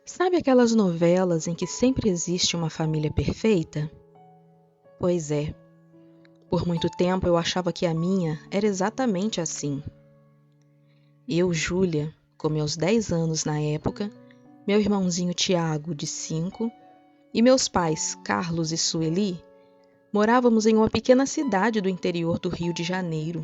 Sabe aquelas novelas em que sempre existe uma família perfeita? Pois é, por muito tempo eu achava que a minha era exatamente assim. Eu, Júlia, com meus 10 anos na época, meu irmãozinho Tiago, de 5, e meus pais, Carlos e Sueli, morávamos em uma pequena cidade do interior do Rio de Janeiro.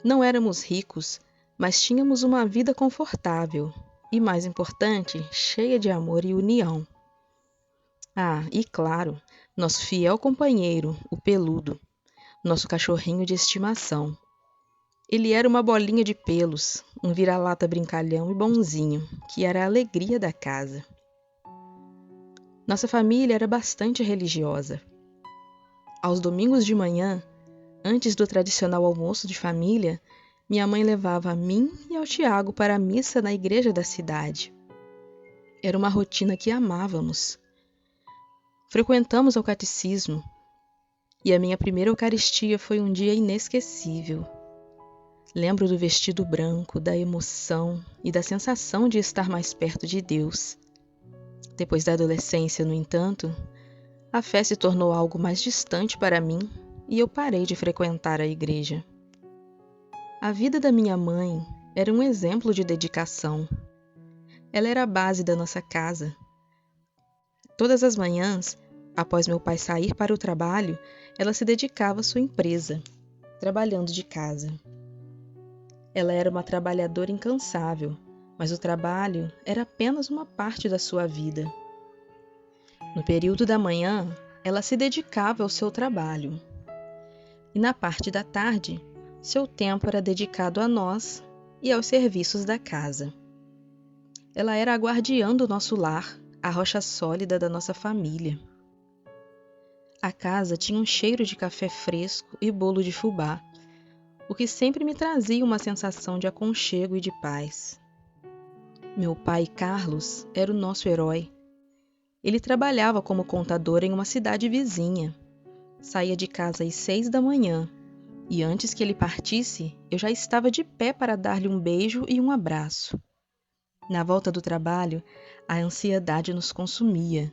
Não éramos ricos, mas tínhamos uma vida confortável e, mais importante, cheia de amor e união. Ah, e claro, nosso fiel companheiro, o Peludo, nosso cachorrinho de estimação. Ele era uma bolinha de pelos, um vira-lata brincalhão e bonzinho, que era a alegria da casa. Nossa família era bastante religiosa. Aos domingos de manhã, antes do tradicional almoço de família, minha mãe levava a mim e ao Tiago para a missa na igreja da cidade. Era uma rotina que amávamos. Frequentamos ao catecismo, e a minha primeira Eucaristia foi um dia inesquecível. Lembro do vestido branco, da emoção e da sensação de estar mais perto de Deus. Depois da adolescência, no entanto, a fé se tornou algo mais distante para mim e eu parei de frequentar a igreja. A vida da minha mãe era um exemplo de dedicação. Ela era a base da nossa casa. Todas as manhãs, após meu pai sair para o trabalho, ela se dedicava à sua empresa, trabalhando de casa. Ela era uma trabalhadora incansável, mas o trabalho era apenas uma parte da sua vida. No período da manhã, ela se dedicava ao seu trabalho. E na parte da tarde, seu tempo era dedicado a nós e aos serviços da casa. Ela era a guardiã do nosso lar, a rocha sólida da nossa família. A casa tinha um cheiro de café fresco e bolo de fubá, o que sempre me trazia uma sensação de aconchego e de paz. Meu pai, Carlos, era o nosso herói. Ele trabalhava como contador em uma cidade vizinha. Saía de casa às 6 da manhã, e antes que ele partisse, eu já estava de pé para dar-lhe um beijo e um abraço. Na volta do trabalho, a ansiedade nos consumia.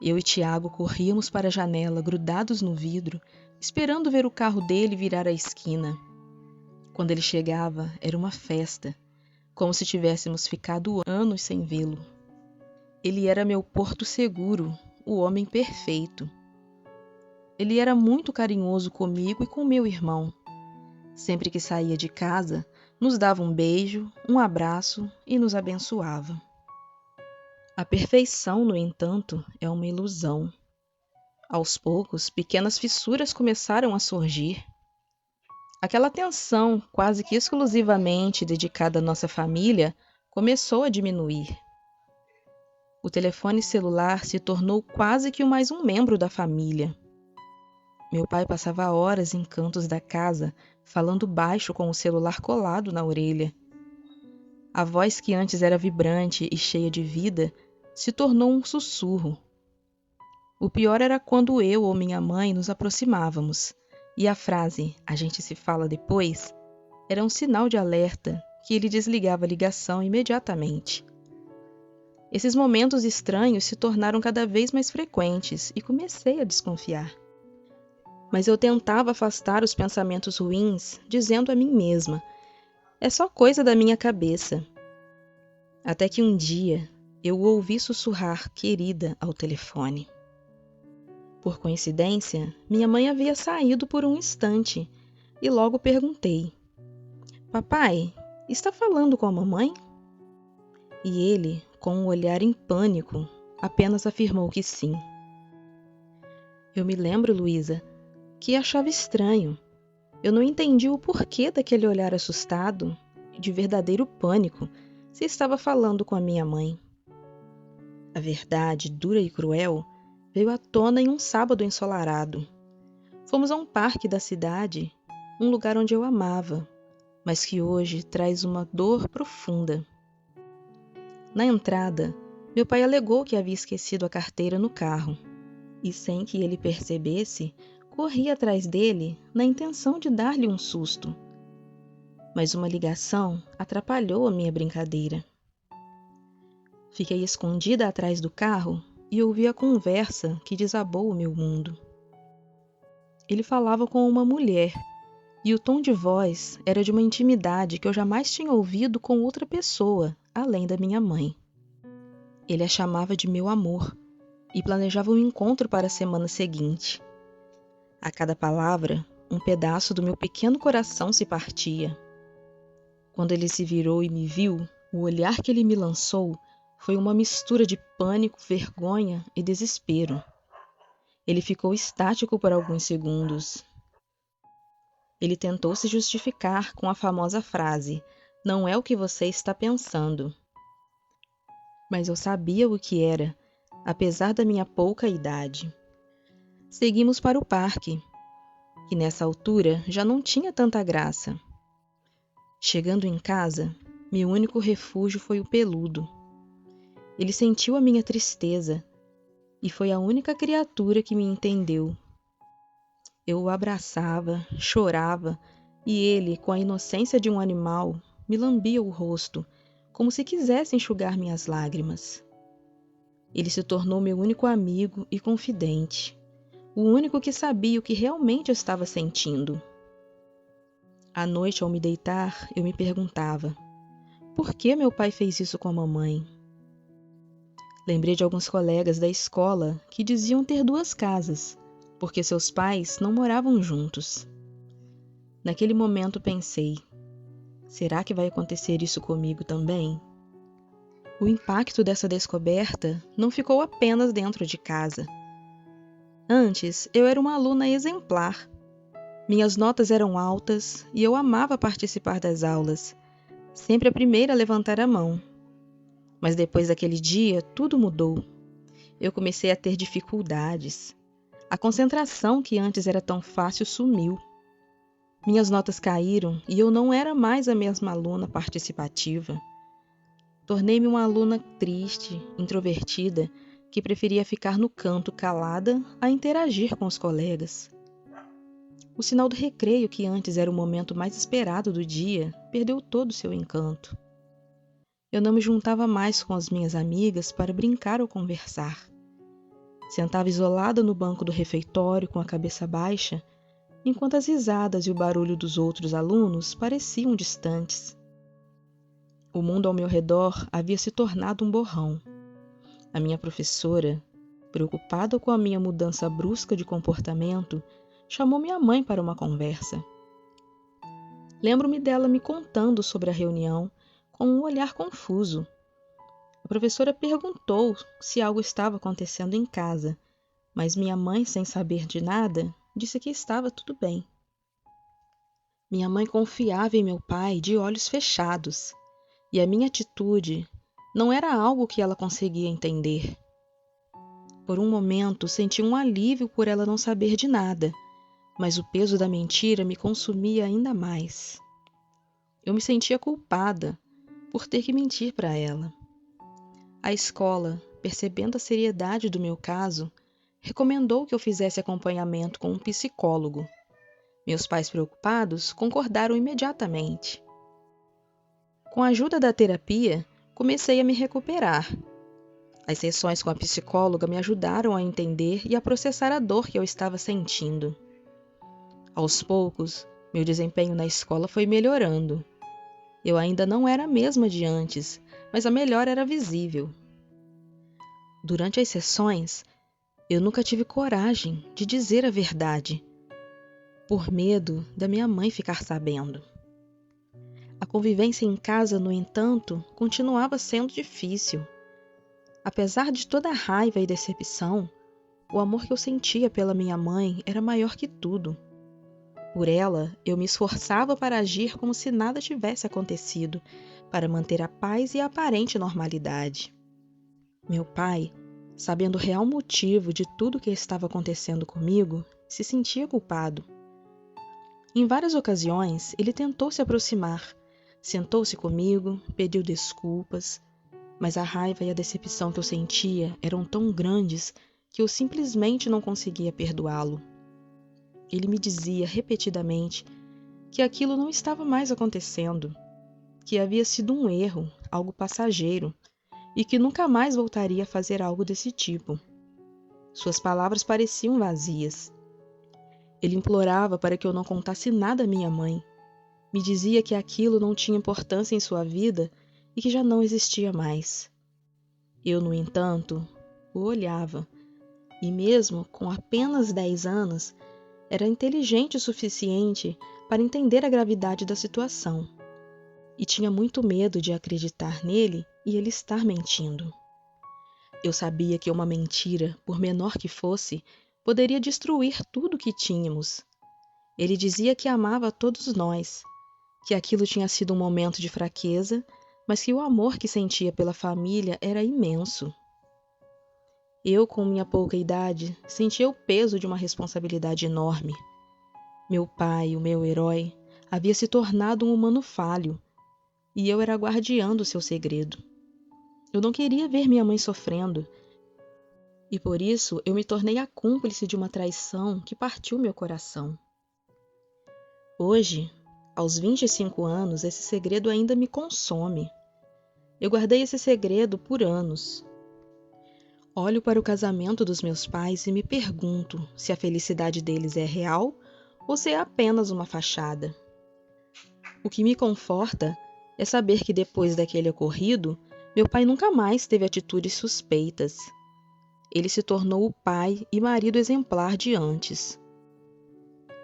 Eu e Tiago corríamos para a janela, grudados no vidro, esperando ver o carro dele virar a esquina. Quando ele chegava, era uma festa, como se tivéssemos ficado anos sem vê-lo. Ele era meu porto seguro, o homem perfeito. Ele era muito carinhoso comigo e com meu irmão. Sempre que saía de casa, nos dava um beijo, um abraço e nos abençoava. A perfeição, no entanto, é uma ilusão. Aos poucos, pequenas fissuras começaram a surgir. Aquela atenção, quase que exclusivamente dedicada à nossa família, começou a diminuir. O telefone celular se tornou quase que mais um membro da família. Meu pai passava horas em cantos da casa, falando baixo com o celular colado na orelha. A voz que antes era vibrante e cheia de vida se tornou um sussurro. O pior era quando eu ou minha mãe nos aproximávamos, e a frase "a gente se fala depois" era um sinal de alerta que ele desligava a ligação imediatamente. Esses momentos estranhos se tornaram cada vez mais frequentes e comecei a desconfiar. Mas eu tentava afastar os pensamentos ruins, dizendo a mim mesma: é só coisa da minha cabeça. Até que um dia eu o ouvi sussurrar "querida" ao telefone. Por coincidência, minha mãe havia saído por um instante e logo perguntei: Papai, está falando com a mamãe? E ele, com um olhar em pânico, apenas afirmou que sim. Eu me lembro, Luísa, que achava estranho. Eu não entendi o porquê daquele olhar assustado e de verdadeiro pânico se estava falando com a minha mãe. A verdade, dura e cruel, veio à tona em um sábado ensolarado. Fomos a um parque da cidade, um lugar onde eu amava, mas que hoje traz uma dor profunda. Na entrada, meu pai alegou que havia esquecido a carteira no carro, e sem que ele percebesse, corri atrás dele na intenção de dar-lhe um susto. Mas uma ligação atrapalhou a minha brincadeira. Fiquei escondida atrás do carro e ouvi a conversa que desabou o meu mundo. Ele falava com uma mulher, e o tom de voz era de uma intimidade que eu jamais tinha ouvido com outra pessoa, além da minha mãe. Ele a chamava de meu amor e planejava um encontro para a semana seguinte. A cada palavra, um pedaço do meu pequeno coração se partia. Quando ele se virou e me viu, o olhar que ele me lançou foi uma mistura de pânico, vergonha e desespero. Ele ficou estático por alguns segundos. Ele tentou se justificar com a famosa frase: "Não é o que você está pensando." Mas eu sabia o que era, apesar da minha pouca idade. Seguimos para o parque, que nessa altura já não tinha tanta graça. Chegando em casa, meu único refúgio foi o peludo. Ele sentiu a minha tristeza e foi a única criatura que me entendeu. Eu o abraçava, chorava, e ele, com a inocência de um animal, me lambia o rosto, como se quisesse enxugar minhas lágrimas. Ele se tornou meu único amigo e confidente, o único que sabia o que realmente eu estava sentindo. À noite, ao me deitar, eu me perguntava: por que meu pai fez isso com a mamãe? Lembrei de alguns colegas da escola que diziam ter 2 casas, porque seus pais não moravam juntos. Naquele momento pensei: será que vai acontecer isso comigo também? O impacto dessa descoberta não ficou apenas dentro de casa. Antes, eu era uma aluna exemplar. Minhas notas eram altas e eu amava participar das aulas, sempre a primeira a levantar a mão. Mas depois daquele dia, tudo mudou. Eu comecei a ter dificuldades. A concentração que antes era tão fácil sumiu. Minhas notas caíram e eu não era mais a mesma aluna participativa. Tornei-me uma aluna triste, introvertida, que preferia ficar no canto calada a interagir com os colegas. O sinal do recreio, que antes era o momento mais esperado do dia, perdeu todo o seu encanto. Eu não me juntava mais com as minhas amigas para brincar ou conversar. Sentava isolada no banco do refeitório com a cabeça baixa, enquanto as risadas e o barulho dos outros alunos pareciam distantes. O mundo ao meu redor havia se tornado um borrão. A minha professora, preocupada com a minha mudança brusca de comportamento, chamou minha mãe para uma conversa. Lembro-me dela me contando sobre a reunião com um olhar confuso. A professora perguntou se algo estava acontecendo em casa, mas minha mãe, sem saber de nada, disse que estava tudo bem. Minha mãe confiava em meu pai de olhos fechados, e a minha atitude não era algo que ela conseguia entender. Por um momento, senti um alívio por ela não saber de nada, mas o peso da mentira me consumia ainda mais. Eu me sentia culpada por ter que mentir para ela. A escola, percebendo a seriedade do meu caso, recomendou que eu fizesse acompanhamento com um psicólogo. Meus pais, preocupados, concordaram imediatamente. Com a ajuda da terapia, comecei a me recuperar. As sessões com a psicóloga me ajudaram a entender e a processar a dor que eu estava sentindo. Aos poucos, meu desempenho na escola foi melhorando. Eu ainda não era a mesma de antes, mas a melhora era visível. Durante as sessões, eu nunca tive coragem de dizer a verdade, por medo da minha mãe ficar sabendo. A convivência em casa, no entanto, continuava sendo difícil. Apesar de toda a raiva e decepção, o amor que eu sentia pela minha mãe era maior que tudo. Por ela, eu me esforçava para agir como se nada tivesse acontecido, para manter a paz e a aparente normalidade. Meu pai, sabendo o real motivo de tudo o que estava acontecendo comigo, se sentia culpado. Em várias ocasiões, ele tentou se aproximar, sentou-se comigo, pediu desculpas, mas a raiva e a decepção que eu sentia eram tão grandes que eu simplesmente não conseguia perdoá-lo. Ele me dizia repetidamente que aquilo não estava mais acontecendo, que havia sido um erro, algo passageiro, e que nunca mais voltaria a fazer algo desse tipo. Suas palavras pareciam vazias. Ele implorava para que eu não contasse nada à minha mãe. Me dizia que aquilo não tinha importância em sua vida e que já não existia mais. Eu, no entanto, o olhava, e mesmo com apenas 10 anos, era inteligente o suficiente para entender a gravidade da situação. E tinha muito medo de acreditar nele e ele estar mentindo. Eu sabia que uma mentira, por menor que fosse, poderia destruir tudo o que tínhamos. Ele dizia que amava a todos nós, que aquilo tinha sido um momento de fraqueza, mas que o amor que sentia pela família era imenso. Eu, com minha pouca idade, sentia o peso de uma responsabilidade enorme. Meu pai, o meu herói, havia se tornado um humano falho, e eu era guardiã do seu segredo. Eu não queria ver minha mãe sofrendo, e por isso eu me tornei a cúmplice de uma traição que partiu meu coração. Hoje, aos 25 anos, esse segredo ainda me consome. Eu guardei esse segredo por anos. Olho para o casamento dos meus pais e me pergunto se a felicidade deles é real ou se é apenas uma fachada. O que me conforta é saber que depois daquele ocorrido, meu pai nunca mais teve atitudes suspeitas. Ele se tornou o pai e marido exemplar de antes.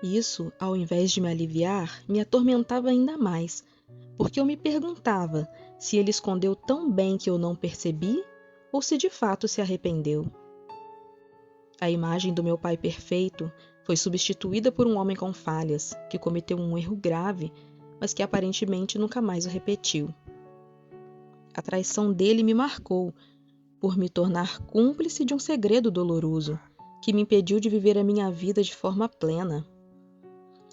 Isso, ao invés de me aliviar, me atormentava ainda mais, porque eu me perguntava se ele escondeu tão bem que eu não percebi ou se de fato se arrependeu. A imagem do meu pai perfeito foi substituída por um homem com falhas, que cometeu um erro grave, mas que aparentemente nunca mais o repetiu. A traição dele me marcou, por me tornar cúmplice de um segredo doloroso, que me impediu de viver a minha vida de forma plena.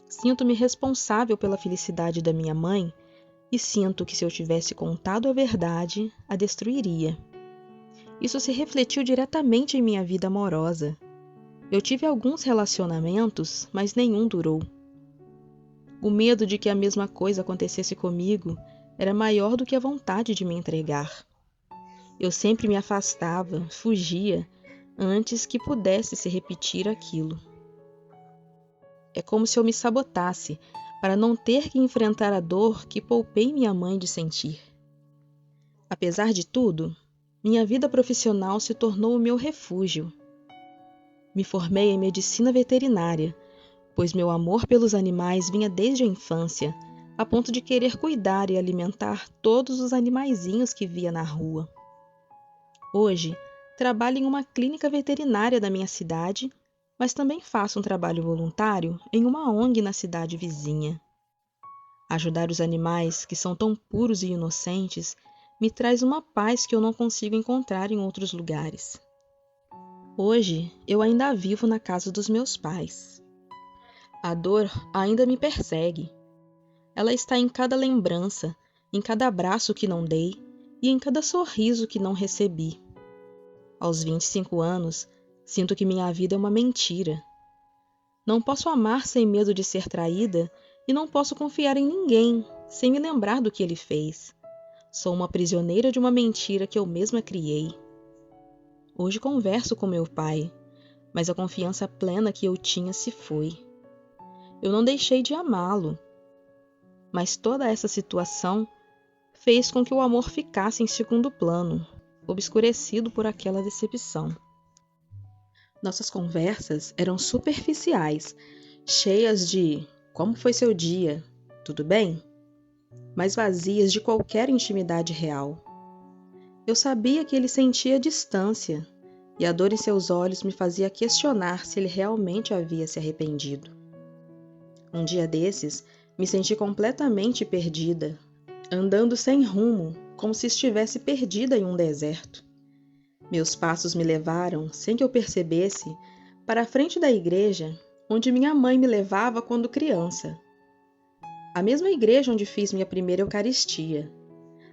Sinto-me responsável pela felicidade da minha mãe e sinto que se eu tivesse contado a verdade, a destruiria. Isso se refletiu diretamente em minha vida amorosa. Eu tive alguns relacionamentos, mas nenhum durou. O medo de que a mesma coisa acontecesse comigo era maior do que a vontade de me entregar. Eu sempre me afastava, fugia, antes que pudesse se repetir aquilo. É como se eu me sabotasse para não ter que enfrentar a dor que poupei minha mãe de sentir. Apesar de tudo, minha vida profissional se tornou o meu refúgio. Me formei em medicina veterinária, pois meu amor pelos animais vinha desde a infância, a ponto de querer cuidar e alimentar todos os animaizinhos que via na rua. Hoje, trabalho em uma clínica veterinária da minha cidade, mas também faço um trabalho voluntário em uma ONG na cidade vizinha. Ajudar os animais, que são tão puros e inocentes, me traz uma paz que eu não consigo encontrar em outros lugares. Hoje, eu ainda vivo na casa dos meus pais. A dor ainda me persegue. Ela está em cada lembrança, em cada abraço que não dei e em cada sorriso que não recebi. Aos 25 anos, sinto que minha vida é uma mentira. Não posso amar sem medo de ser traída e não posso confiar em ninguém sem me lembrar do que ele fez. Sou uma prisioneira de uma mentira que eu mesma criei. Hoje converso com meu pai, mas a confiança plena que eu tinha se foi. Eu não deixei de amá-lo, mas toda essa situação fez com que o amor ficasse em segundo plano, obscurecido por aquela decepção. Nossas conversas eram superficiais, cheias de "como foi seu dia? Tudo bem?", mas vazias de qualquer intimidade real. Eu sabia que ele sentia distância, e a dor em seus olhos me fazia questionar se ele realmente havia se arrependido. Um dia desses, me senti completamente perdida, andando sem rumo, como se estivesse perdida em um deserto. Meus passos me levaram, sem que eu percebesse, para a frente da igreja, onde minha mãe me levava quando criança. A mesma igreja onde fiz minha primeira Eucaristia.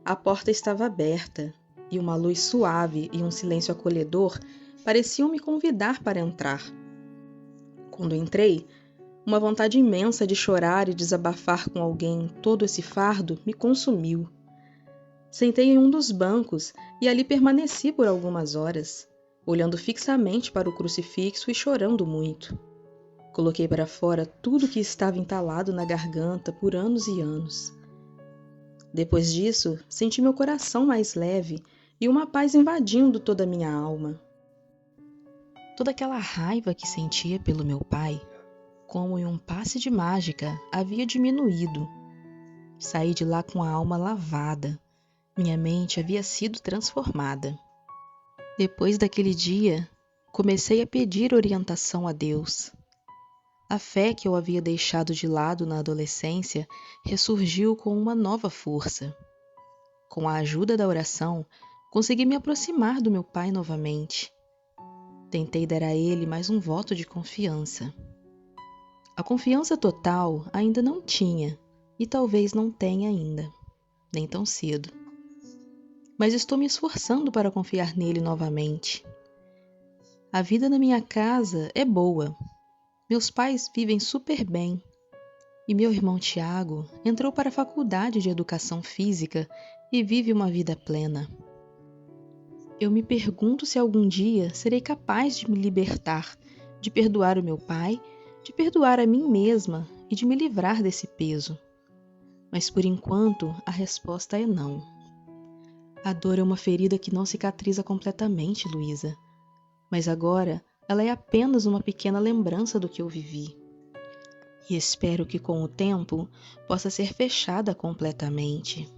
A porta estava aberta, e uma luz suave e um silêncio acolhedor pareciam me convidar para entrar. Quando entrei, uma vontade imensa de chorar e desabafar com alguém todo esse fardo me consumiu. Sentei em um dos bancos e ali permaneci por algumas horas, olhando fixamente para o crucifixo e chorando muito. Coloquei para fora tudo que estava entalado na garganta por anos e anos. Depois disso, senti meu coração mais leve e uma paz invadindo toda a minha alma. Toda aquela raiva que sentia pelo meu pai, como em um passe de mágica, havia diminuído. Saí de lá com a alma lavada. Minha mente havia sido transformada. Depois daquele dia, comecei a pedir orientação a Deus. A fé que eu havia deixado de lado na adolescência ressurgiu com uma nova força. Com a ajuda da oração, consegui me aproximar do meu pai novamente. Tentei dar a ele mais um voto de confiança. A confiança total ainda não tinha, e talvez não tenha ainda, nem tão cedo. Mas estou me esforçando para confiar nele novamente. A vida na minha casa é boa. Meus pais vivem super bem. E meu irmão Tiago entrou para a faculdade de educação física e vive uma vida plena. Eu me pergunto se algum dia serei capaz de me libertar, de perdoar o meu pai, de perdoar a mim mesma e de me livrar desse peso. Mas por enquanto a resposta é não. A dor é uma ferida que não cicatriza completamente, Luísa. Mas agora ela é apenas uma pequena lembrança do que eu vivi. E espero que com o tempo possa ser fechada completamente.